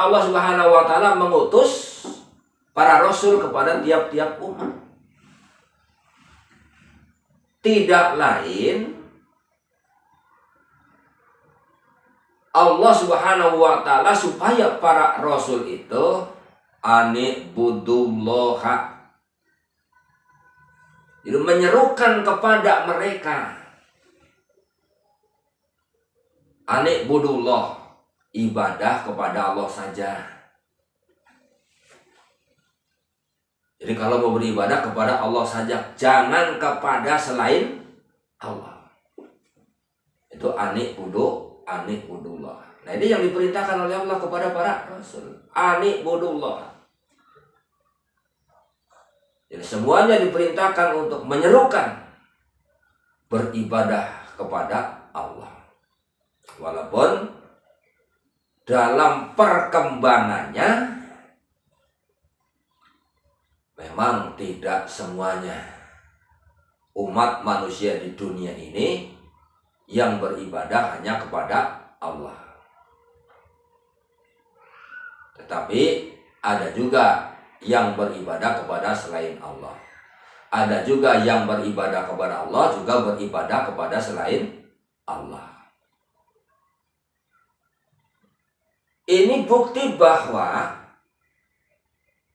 Allah Subhanahu wa taala mengutus para rasul kepada tiap-tiap umat. Tidak lain Allah Subhanahu wa taala supaya para rasul itu anibudullaha, jadi menyerukan kepada mereka anibudullah, ibadah kepada Allah saja. Jadi kalau mau beribadah kepada Allah saja, jangan kepada selain Allah. Itu anibudullah. Nah, ini yang diperintahkan oleh Allah kepada para rasul. Anibudullah. Jadi semuanya diperintahkan untuk menyerukan beribadah kepada Allah. Walaupun dalam perkembangannya memang tidak semuanya umat manusia di dunia ini yang beribadah hanya kepada Allah. Tetapi ada juga yang beribadah kepada selain Allah. Ada juga yang beribadah kepada Allah, juga beribadah kepada selain Allah. Ini bukti bahwa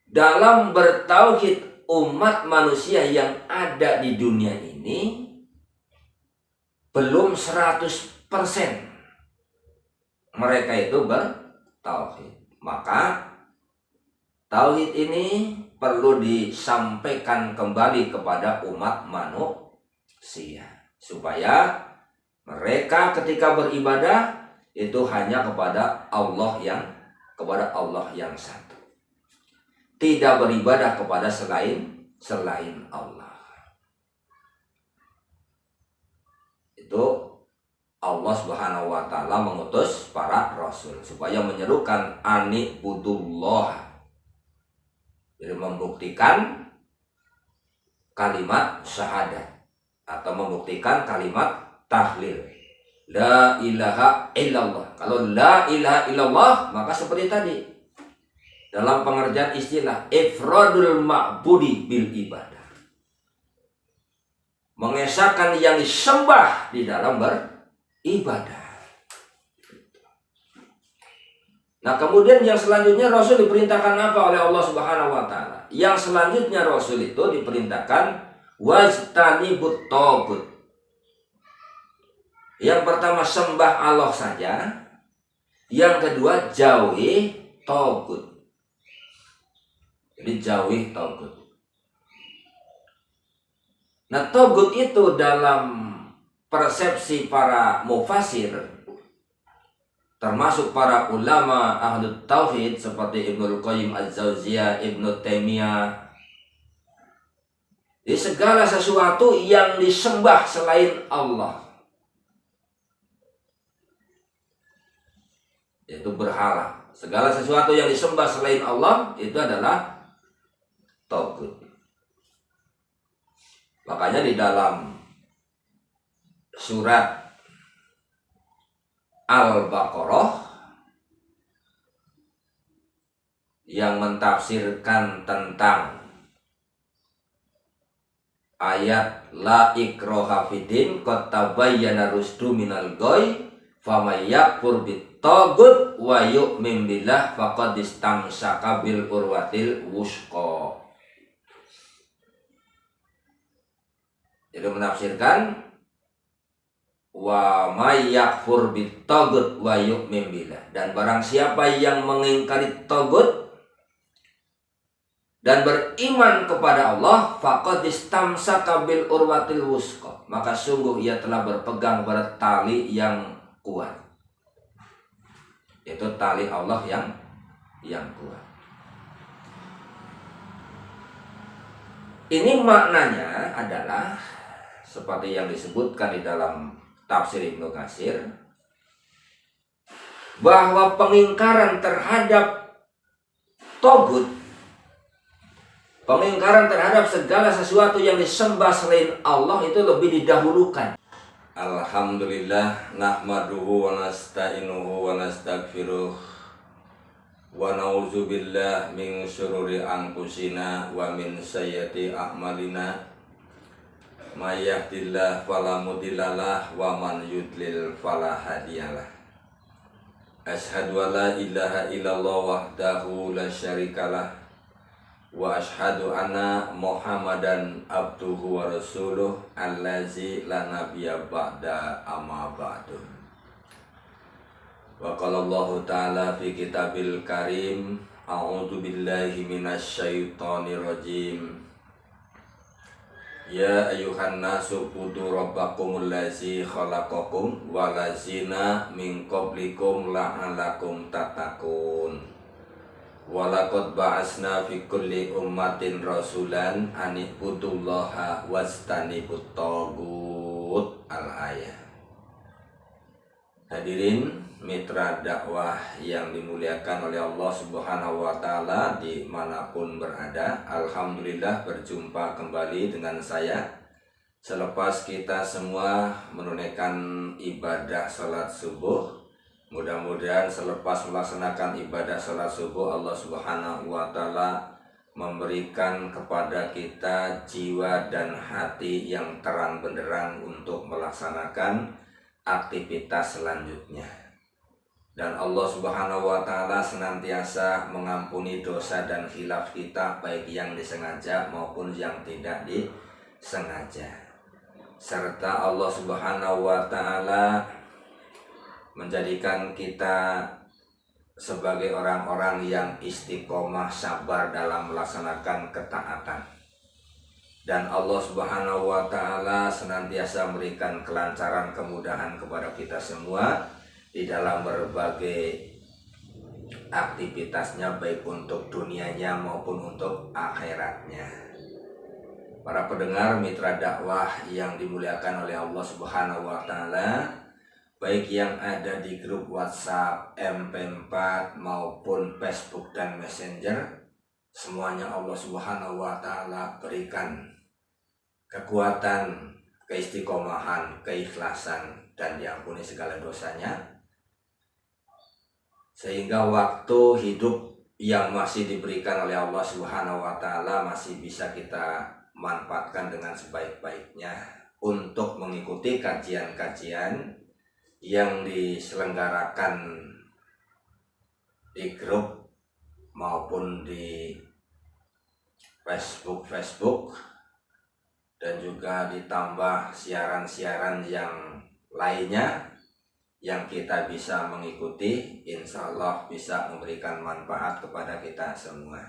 dalam bertauhid umat manusia yang ada di dunia ini belum 100% mereka itu bertauhid. Maka tauhid ini perlu disampaikan kembali kepada umat manusia supaya mereka ketika beribadah itu hanya kepada Allah yang satu. Tidak beribadah kepada selain Allah. Itu Allah Subhanahu wa taala mengutus para rasul supaya menyerukan anibudullah. Jadi membuktikan kalimat syahadat atau membuktikan kalimat tahlil. La ilaha illallah. Kalau la ilaha illallah maka seperti tadi dalam pengertian istilah ifradul ma'budi bil ibadah, mengesahkan yang disembah di dalam beribadah. Nah, kemudian yang selanjutnya Rasul diperintahkan apa oleh Allah Subhanahu wa taala? Yang selanjutnya Rasul itu diperintahkan wajtanibut tagut. Yang pertama sembah Allah saja. Yang kedua jauhi tagut. Jadi jauhi tagut. Nah, tagut itu dalam persepsi para mufasir, termasuk para ulama ahlu tauhid seperti Ibnul Qayyim Az-Jauziyah, Ibnu Taimiyah, di segala sesuatu yang disembah selain Allah, yaitu berhala. Segala sesuatu yang disembah selain Allah itu adalah tagut. Makanya di dalam surat Al-Baqarah yang mentafsirkan tentang ayat la ikraha fiddin qad tabayyana rusdu minal ghayy faman yakfur bit-taghut wa yu'min billah faqad istamsaka bil urwatil wusqa. Jadi menafsirkan wa may yakfur bit-taghut wa yu'min billah, dan barang siapa yang mengingkari tagut dan beriman kepada Allah faqad istamsaka bil urwatil wusqa, maka sungguh ia telah berpegang pada tali yang kuat, yaitu tali Allah yang kuat. Ini maknanya adalah seperti yang disebutkan di dalam tafsir Ibnu Katsir, bahwa pengingkaran terhadap tagut, pengingkaran terhadap segala sesuatu yang disembah selain Allah itu lebih didahulukan. Alhamdulillah nahmaduhu wa nasta'inuhu wa nastaghfiruh wa wa na'udzubillah min syururi anfusina wa min sayyiati a'malina may yahdihillahu fala mudhillalah wa man yudlil fala hadiyalah. Asyhadu an la ilaha illallah wahdahu la syarikalah wa asyhadu anna Muhammadan abduhu wa rasuluh allazi la nabiyya ba'da amma ba'du. Wa qala Allah ta'ala fi kitabil karim a'udzu billahi minasy syaithanir rajim. Ya ayyuhan nasu ubudu rabbakumul ladzi khalaqakum walazina min qablikum la'allakum tattaqun. Walaqad ba'asna fi kulli ummatin rasulan an ibudullaha wastanibut tagut al-ayah. Hadirin mitra dakwah yang dimuliakan oleh Allah Subhanahu wa Ta'ala dimanapun berada, alhamdulillah berjumpa kembali dengan saya selepas kita semua menunaikan ibadah salat subuh. Mudah-mudahan selepas melaksanakan ibadah salat subuh, Allah Subhanahu wa Ta'ala memberikan kepada kita jiwa dan hati yang terang benderang untuk melaksanakan aktivitas selanjutnya. Dan Allah Subhanahu wa Ta'ala senantiasa mengampuni dosa dan khilaf kita, baik yang disengaja maupun yang tidak disengaja. Serta Allah Subhanahu wa Ta'ala menjadikan kita sebagai orang-orang yang istiqomah sabar dalam melaksanakan ketaatan. Dan Allah Subhanahu wa Ta'ala senantiasa memberikan kelancaran, kemudahan kepada kita semua di dalam berbagai aktivitasnya, baik untuk dunianya maupun untuk akhiratnya. Para pendengar mitra dakwah yang dimuliakan oleh Allah Subhanahu wa Ta'ala, baik yang ada di grup WhatsApp, MP4 maupun Facebook dan Messenger, semuanya Allah Subhanahu wa Ta'ala berikan kekuatan, keistiqomahan, keikhlasan, dan diampuni segala dosanya, sehingga waktu hidup yang masih diberikan oleh Allah Subhanahu wa Ta'ala masih bisa kita manfaatkan dengan sebaik-baiknya untuk mengikuti kajian-kajian yang diselenggarakan di grup maupun di Facebook dan juga ditambah siaran-siaran yang lainnya yang kita bisa mengikuti, insya Allah bisa memberikan manfaat kepada kita semua.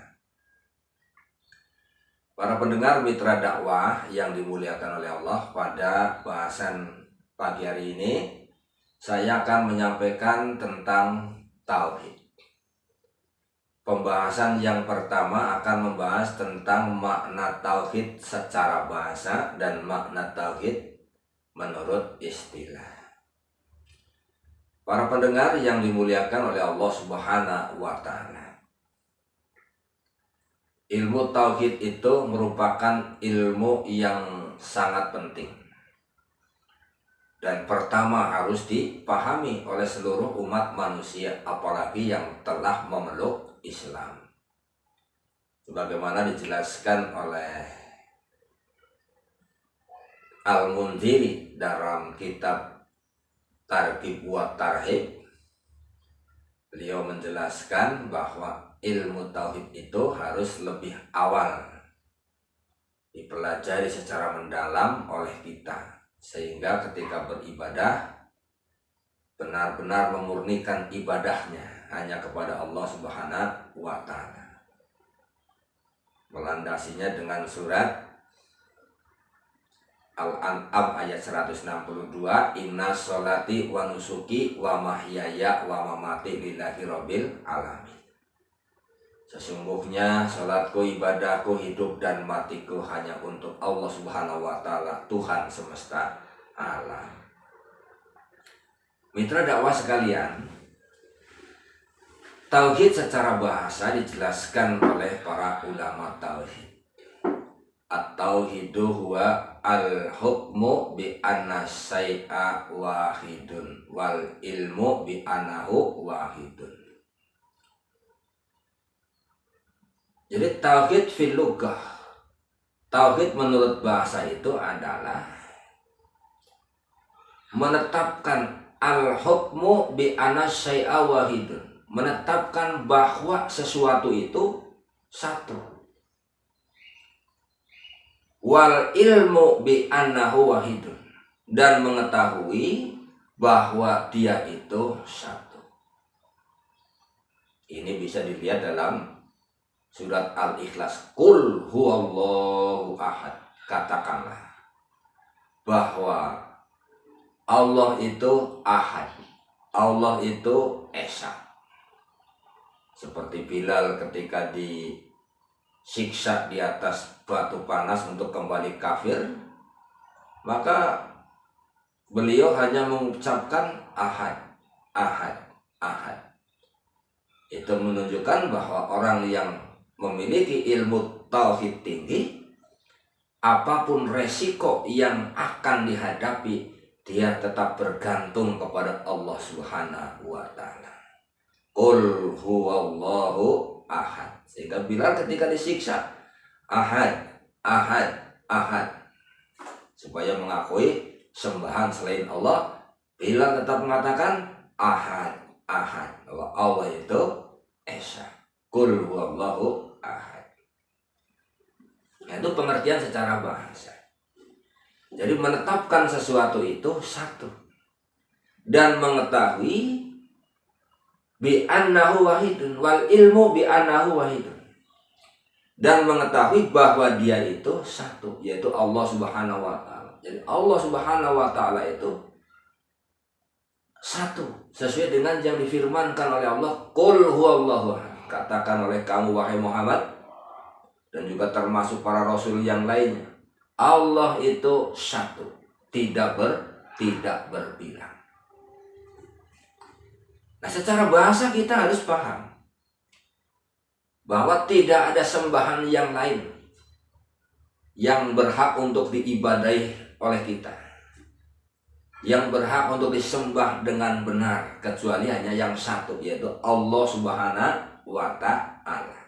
Para pendengar mitra dakwah yang dimuliakan oleh Allah, pada bahasan pagi hari ini saya akan menyampaikan tentang tauhid. Pembahasan yang pertama akan membahas tentang makna tauhid secara bahasa dan makna tauhid menurut istilah. Para pendengar yang dimuliakan oleh Allah Subhanahu wa Ta'ala, ilmu tauhid itu merupakan ilmu yang sangat penting dan pertama harus dipahami oleh seluruh umat manusia, apalagi yang telah memeluk Islam. Sebagaimana dijelaskan oleh Al-Mundhiri dalam kitab Targhib wa Tarhib, beliau menjelaskan bahwa ilmu tauhid itu harus lebih awal dipelajari secara mendalam oleh kita, sehingga ketika beribadah benar-benar memurnikan ibadahnya hanya kepada Allah Subhanahu wa Ta'ala. Melandasinya dengan surat Al-An'am ayat 162, inna sholati wa nusuki wa mahyaya wa mamati lillahi rabbil alamin. Sesungguhnya salatku, ibadahku, hidup dan matiku hanya untuk Allah Subhanahu wa Ta'ala, Tuhan semesta alam. Mitra dakwah sekalian, tauhid secara bahasa dijelaskan oleh para ulama tauhid. At-tauhidu huwa al-hukmu bi anna syai'a wahidun wal ilmu bi annahu wahidun. Jadi tauhid fil lughah, tauhid menurut bahasa itu adalah menetapkan al-hukmu bi anna syai'a wahidun, menetapkan bahwa sesuatu itu satu. Wal ilmu bi annahu wahidun, dan mengetahui bahwa dia itu satu. Ini bisa dilihat dalam surat Al-Ikhlas. Qul huwallahu ahad. Katakanlah bahwa Allah itu ahad. Allah itu esa. Seperti Bilal ketika disiksa di atas batu panas untuk kembali kafir, maka beliau hanya mengucapkan ahad, ahad, ahad. Itu menunjukkan bahwa orang yang memiliki ilmu tauhid tinggi, apapun resiko yang akan dihadapi, dia tetap bergantung kepada Allah Subhanahu wa ta'ala. Qul huwallahu ahad. Sehingga Bilal ketika disiksa, ahad, ahad, ahad, supaya mengakui sembahan selain Allah, Bilal tetap mengatakan ahad, ahad, bahwa Allah itu esa. Qul huwallahu ahad. Itu pengertian secara bahasa. Jadi menetapkan sesuatu itu satu, dan mengetahui bi annahu wahidun, wal ilmu bi annahu wahidun, dan mengetahui bahwa dia itu satu, yaitu Allah Subhanahu wa ta'ala. Jadi Allah Subhanahu wa ta'ala itu satu, sesuai dengan yang difirmankan oleh Allah, qul huwallahu ahad. Katakan oleh kamu wahai Muhammad, dan juga termasuk para rasul yang lainnya, Allah itu satu, tidak berbilang. Nah, secara bahasa kita harus paham bahwa tidak ada sembahan yang lain yang berhak untuk diibadahi oleh kita, yang berhak untuk disembah dengan benar, kecuali hanya yang satu, yaitu Allah Subhanahu wa ta'ala.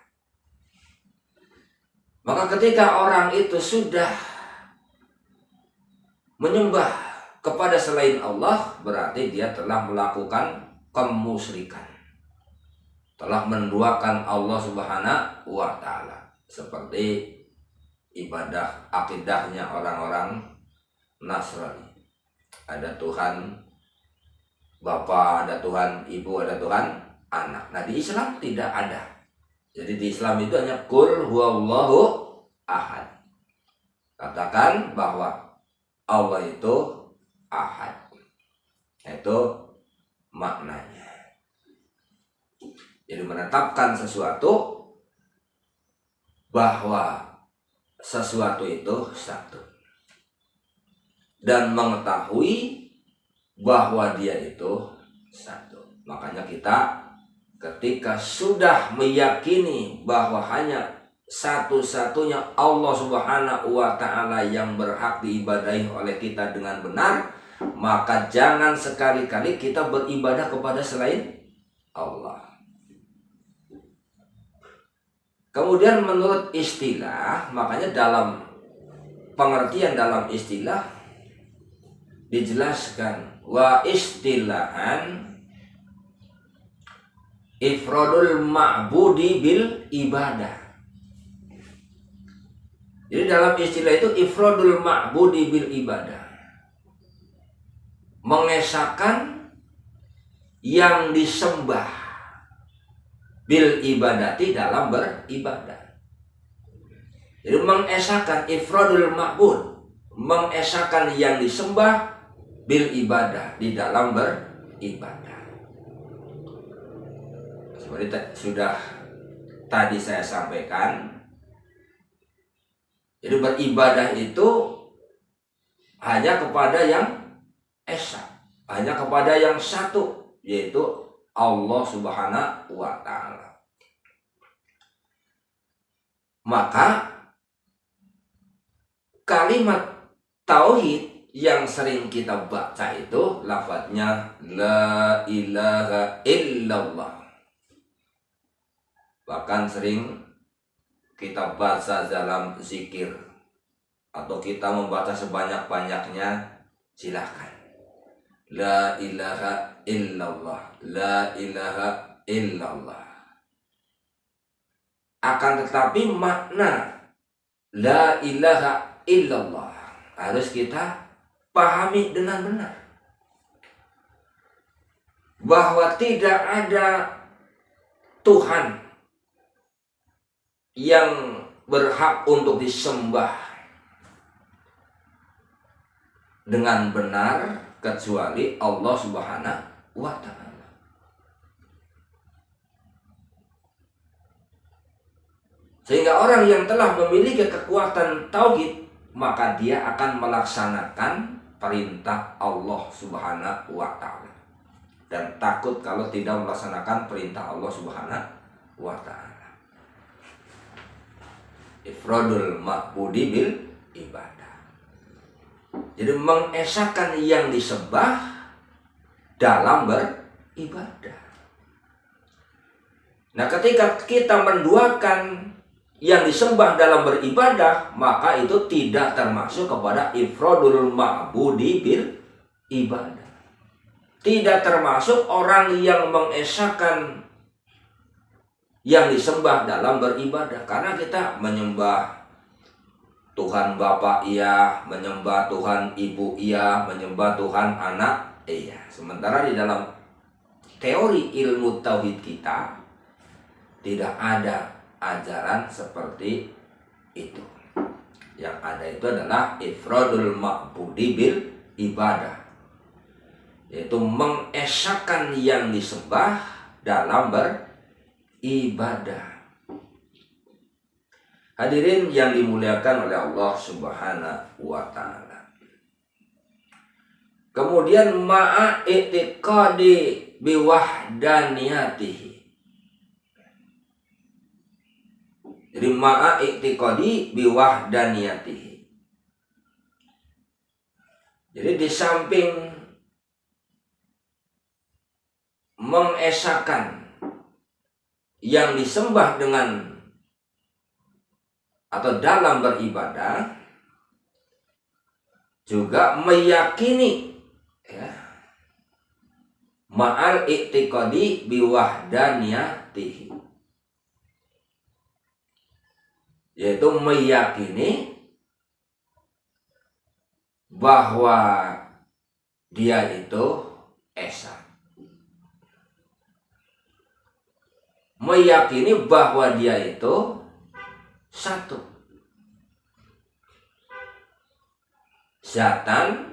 Maka ketika orang itu sudah menyembah kepada selain Allah, berarti dia telah melakukan kemusyrikan, telah menduakan Allah Subhanahu wa ta'ala. Seperti ibadah akidahnya orang-orang Nasrani. Ada Tuhan Bapa, ada Tuhan Ibu, ada Tuhan Anak. Nah, di Islam tidak ada. Jadi di Islam itu hanya qul huwallahu ahad. Katakan bahwa Allah itu ahad. Itu maknanya. Jadi menetapkan sesuatu bahwa sesuatu itu satu, dan mengetahui bahwa dia itu satu. Makanya kita ketika sudah meyakini bahwa hanya satu-satunya Allah Subhanahu wa ta'ala yang berhak diibadahi oleh kita dengan benar, maka jangan sekali-kali kita beribadah kepada selain Allah. Kemudian menurut istilah, makanya dalam pengertian dalam istilah dijelaskan, wa istilahan ifradul ma'budi bil ibadah. Jadi dalam istilah itu ifradul ma'budi bil ibadah, mengesahkan yang disembah bil ibadati, dalam beribadah. Jadi mengesahkan ifradul ma'bud, mengesahkan yang disembah bil ibadah, di dalam beribadah. Seperti sudah tadi saya sampaikan, jadi beribadah itu hanya kepada yang esa, hanya kepada yang satu, yaitu Allah Subhanahu wa ta'ala. Maka kalimat tauhid yang sering kita baca itu lafadznya la ilaha illallah. Bahkan sering kita baca dalam zikir atau kita membaca sebanyak-banyaknya, silahkan. La ilaha illallah, la ilaha illallah. Akan tetapi makna la ilaha illallah harus kita pahami dengan benar, bahwa tidak ada Tuhan yang berhak untuk disembah dengan benar kecuali Allah Subhanahu wa Ta'ala. Sehingga orang yang telah memiliki kekuatan tauhid, maka dia akan melaksanakan perintah Allah Subhanahu wa Ta'ala, dan takut kalau tidak melaksanakan perintah Allah Subhanahu wa Ta'ala. Ifradul ma'budi bil ibadah. Jadi mengesahkan yang disembah dalam beribadah. Nah, ketika kita menduakan yang disembah dalam beribadah, maka itu tidak termasuk kepada ifradul ma'budi bil ibadah. Tidak termasuk orang yang mengesahkan yang disembah dalam beribadah. Karena kita menyembah Tuhan Bapa iya, menyembah Tuhan Ibu iya, menyembah Tuhan Anak iya. Sementara di dalam teori ilmu tauhid kita tidak ada ajaran seperti itu. Yang ada itu adalah ifradul ma'budi bil ibadah, yaitu mengesahkan yang disembah dalam beribadah. Hadirin yang dimuliakan oleh Allah Subhanahu wa Ta'ala. Kemudian ma'a i'tiqadi biwahdaniyatihi. Jadi ma'a i'tiqadi biwahdaniyatihi. Jadi di samping mengesahkan yang disembah dengan atau dalam beribadah, juga meyakini ya, ma'al i'tiqadi biwahdaniyatihi, yaitu meyakini bahwa dia itu esa, meyakini bahwa dia itu satu, zatan,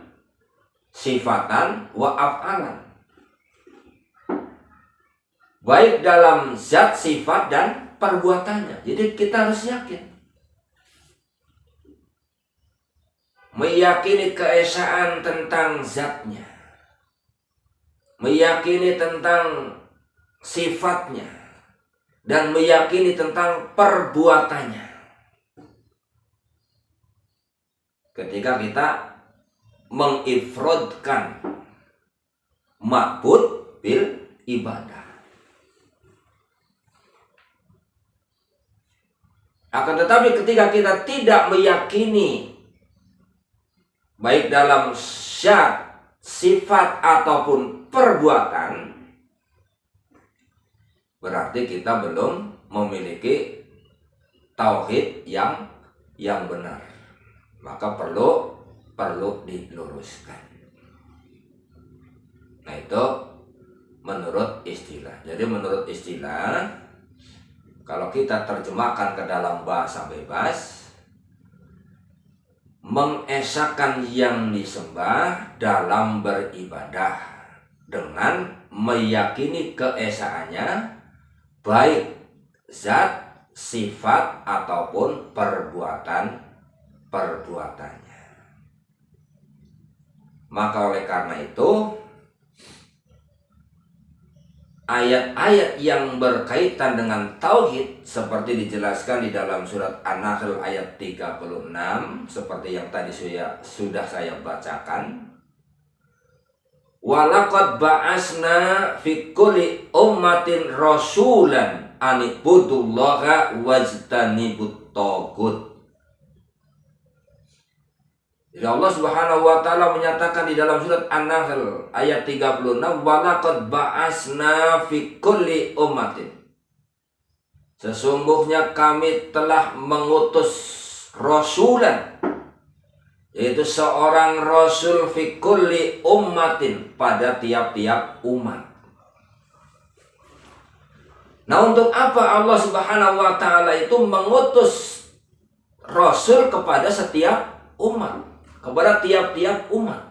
sifatan, wa af'alan, baik dalam zat, sifat, dan perbuatannya. Jadi kita harus yakin, meyakini keesaan tentang zatnya, meyakini tentang sifatnya, dan meyakini tentang perbuatannya. Ketika kita mengifrodkan ma'bud bil ibadah. Akan tetapi ketika kita tidak meyakini baik dalam zat, sifat ataupun perbuatan, berarti kita belum memiliki tauhid yang benar. Maka perlu diluruskan. Nah, itu menurut istilah. Jadi menurut istilah, kalau kita terjemahkan ke dalam bahasa bebas, mengesahkan yang disembah dalam beribadah dengan meyakini keesaannya baik zat, sifat ataupun perbuatannya. Maka oleh karena itu, ayat-ayat yang berkaitan dengan tauhid seperti dijelaskan di dalam surat An-Nahl ayat 36, seperti yang tadi sudah saya bacakan. Walaqad ba'asna fi kulli ummatin rasulan anibudullaha wajtanibut tagut. Jadi Allah Subhanahu wa taala menyatakan di dalam surat An-Nahl ayat 36, walaqad ba'asna fi kulli ummatin. Sesungguhnya kami telah mengutus rasulan, yaitu seorang rasul fi kulli ummatin, pada tiap-tiap umat. Nah, untuk apa Allah Subhanahu wa taala itu mengutus rasul kepada setiap umat? Kepada tiap-tiap umat.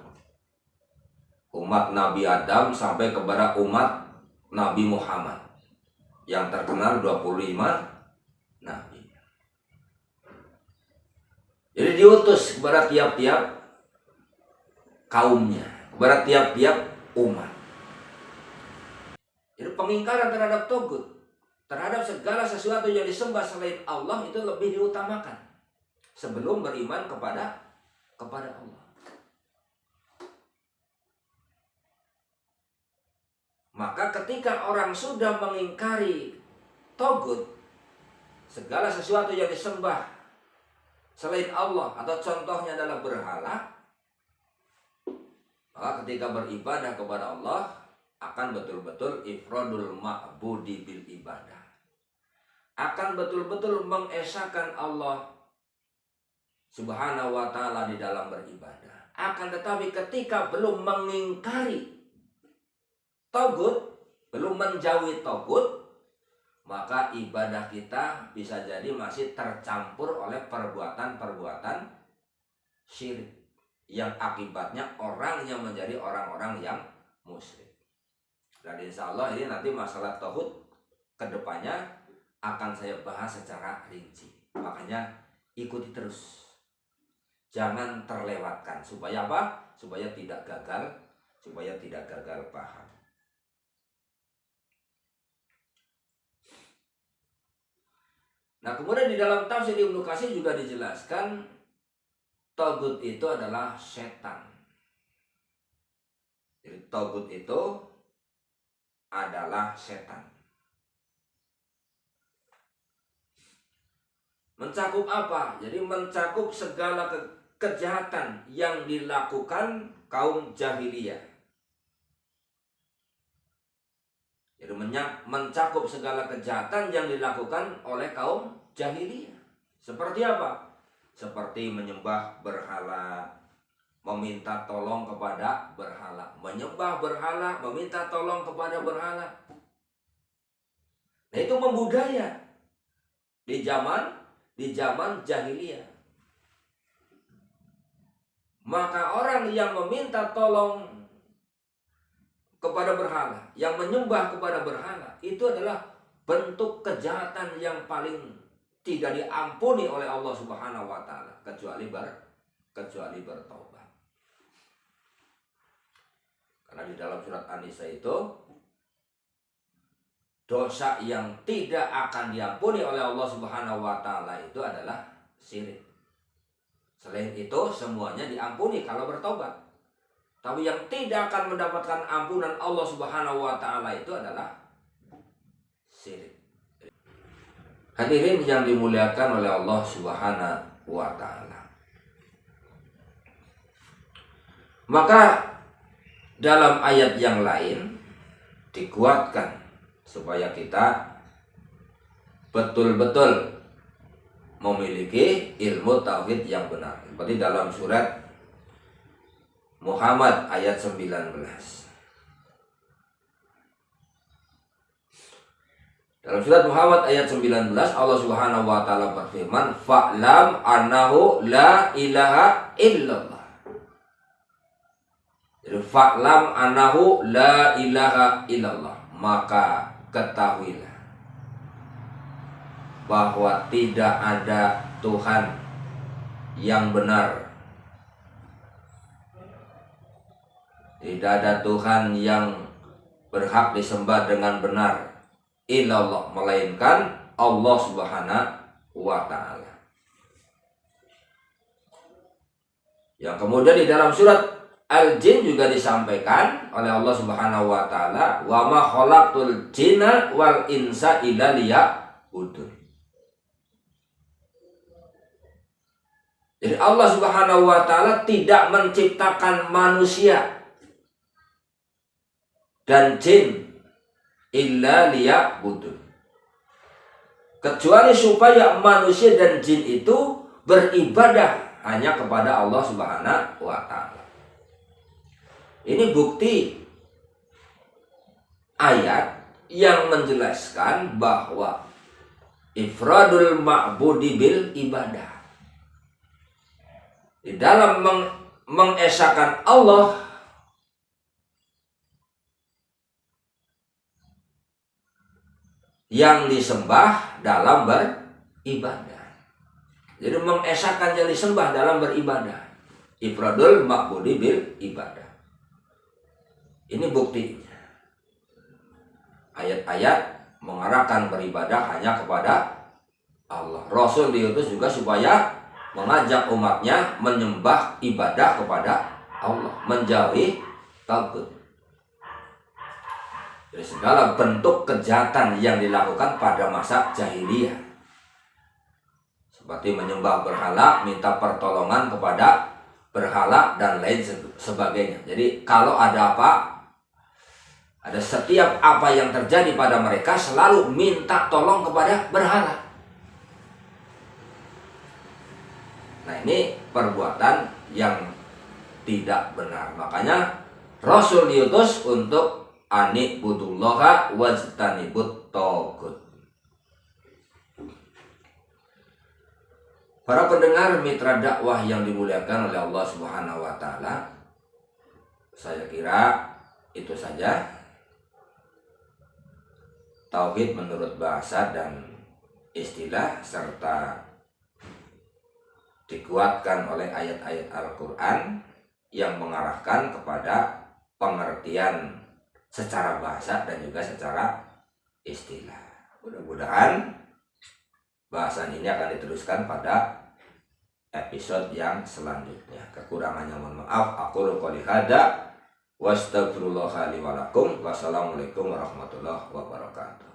Umat Nabi Adam sampai kepada umat Nabi Muhammad. Yang terkenal 25 Nabi. Jadi diutus kepada tiap-tiap kaumnya, kepada tiap-tiap umat. Jadi pengingkaran terhadap togut, terhadap segala sesuatu yang disembah selain Allah itu lebih diutamakan sebelum beriman kepada Allah. Maka ketika orang sudah mengingkari togut, segala sesuatu yang disembah selain Allah, atau contohnya adalah berhala, maka ketika beribadah kepada Allah akan betul-betul ifradul ma'budi bil ibadah, akan betul-betul mengesahkan Allah Subhanahu wa ta'ala di dalam beribadah. Akan tetapi ketika belum mengingkari togut, belum menjauhi togut, maka ibadah kita bisa jadi masih tercampur oleh perbuatan-perbuatan syirik, yang akibatnya orangnya menjadi orang-orang yang musyrik. Dan insya Allah ini nanti masalah togut kedepannya akan saya bahas secara rinci. Makanya ikuti terus. Jangan terlewatkan. Supaya apa? Supaya tidak gagal paham. Nah, kemudian di dalam tafsir Ibnu Katsir juga dijelaskan togut itu adalah setan. Jadi togut itu adalah setan. Mencakup apa? Jadi mencakup segala kejahatan yang dilakukan kaum jahiliyah. Jadi mencakup segala kejahatan yang dilakukan oleh kaum jahiliyah. Seperti apa? Seperti menyembah berhala, meminta tolong kepada berhala, menyembah berhala, meminta tolong kepada berhala. Nah, itu membudaya di zaman jahiliyah. Maka orang yang meminta tolong kepada berhala, yang menyembah kepada berhala, itu adalah bentuk kejahatan yang paling tidak diampuni oleh Allah Subhanahu wa taala kecuali bertobat. Karena di dalam surat An-Nisa itu dosa yang tidak akan diampuni oleh Allah Subhanahu wa taala itu adalah syirik. Selain itu semuanya diampuni kalau bertobat. Tapi yang tidak akan mendapatkan ampunan Allah Subhanahu wa taala itu adalah syirik. Hadirin yang dimuliakan oleh Allah Subhanahu wa taala. Maka dalam ayat yang lain dikuatkan supaya kita betul-betul memiliki ilmu tauhid yang benar. Seperti dalam surat Muhammad ayat 19. Dalam surat Muhammad ayat 19 Allah Subhanahu wa taala berfirman, "Fa'lam annahu la ilaha illallah." Jadi fa'lam annahu la ilaha illallah, maka ketahuilah bahwa tidak ada Tuhan yang benar. Tidak ada Tuhan yang berhak disembah dengan benar illallah, melainkan Allah Subhanahu wa taala. Yang kemudian di dalam surat al-jin juga disampaikan oleh Allah Subhanahu wa taala, wa ma khalaqtul jinna wal insa illa liya'budun. Jadi Allah Subhanahu wa taala tidak menciptakan manusia dan jin illa liya'budun, kecuali supaya manusia dan jin itu beribadah hanya kepada Allah Subhanahu wa taala. Ini bukti ayat yang menjelaskan bahwa ifradul ma'budi bil ibadah, di dalam mengesahkan Allah yang disembah dalam beribadah. Jadi mengesahkan yang disembah dalam beribadah. Ifradul ma'budi bil ibadah. Ini buktinya. Ayat-ayat mengarahkan beribadah hanya kepada Allah. Rasul diutus juga supaya mengajak umatnya menyembah ibadah kepada Allah, menjauhi tagut. Jadi segala bentuk kejahatan yang dilakukan pada masa jahiliyah, seperti menyembah berhala, minta pertolongan kepada berhala dan lain sebagainya. Jadi kalau ada setiap apa yang terjadi pada mereka selalu minta tolong kepada berhala. Nah, ini perbuatan yang tidak benar. Makanya Rasul diutus untuk ani'budullaha wajtanibut tagut. Para pendengar mitra dakwah yang dimuliakan oleh Allah Subhanahu wa taala, saya kira itu saja tauhid menurut bahasa dan istilah, serta dikuatkan oleh ayat-ayat Al-Quran yang mengarahkan kepada pengertian secara bahasa dan juga secara istilah. Mudah-mudahan bahasan ini akan diteruskan pada episode yang selanjutnya. Kekurangannya mohon maaf. Aqulu qouli hadza wa astaghfirullah li wa lakum. Wassalamualaikum warahmatullahi wabarakatuh.